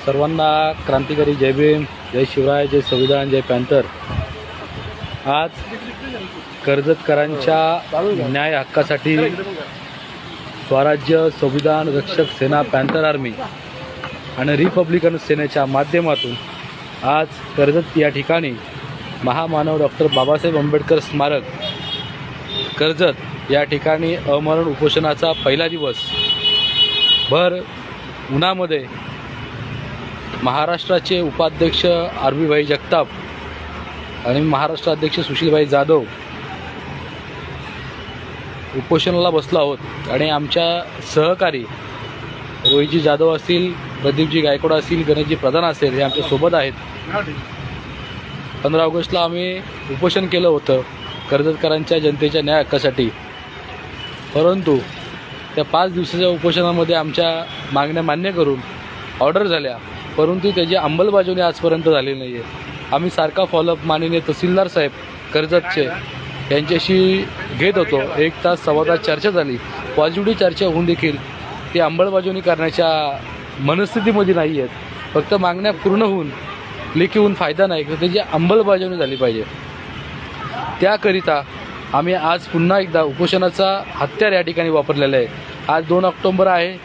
सर्वांना क्रांतिकारी जय भीम, जय शिवराय, जय संविधान, जय पॅन्थर। आज कर्जतकरांच्या न्याय हक्कासाठी स्वराज्य संविधान रक्षक सेना, पॅन्थर आर्मी आणि रिपब्लिकन सेनेच्या माध्यमातून आज कर्जत या ठिकाणी महामानव डॉक्टर बाबासाहेब आंबेडकर स्मारक कर्जत या ठिकाणी अमरण उपोषणाचा पहिला दिवस भर उन्हामध्ये महाराष्ट्राचे उपाध्यक्ष आरबीभाई जगताप आणि महाराष्ट्र अध्यक्ष सुशीलभाई जाधव उपोषणाला बसलो आहोत। आणि आमच्या सहकारी रोहितजी जाधव असतील, प्रदीपजी गायकवाड असतील, गणेशजी प्रधान असेल, हे आमच्या सोबत आहेत। 15 ऑगस्टला आम्ही उपोषण केलं होतं कर्जतकरांच्या जनतेच्या न्याय हक्कासाठी, परंतु त्या 5 दिवसाच्या उपोषणामध्ये आमच्या मागण्या मान्य करून ऑर्डर झाल्या, परंतु त्याची अंमलबजावणी आजपर्यंत झाली नाही आहे। आम्ही सारखा फॉलोअप माननीय तहसीलदार साहेब कर्जतचे यांच्याशी घेत होतो। 1 तास सव्वा तास चर्चा झाली, पॉझिटिव्ह चर्चा होऊन देखील ते अंमलबजावणी करण्याच्या मनस्थितीमध्ये नाही आहेत। फक्त मागण्या पूर्ण होऊन लेखी होऊन फायदा नाही, तर त्याची अंमलबजावणी झाली पाहिजे। त्याकरिता आम्ही आज पुन्हा एकदा उपोषणाचा हत्यार या ठिकाणी वापरलेलं आहे। आज 2 ऑक्टोबर आहे।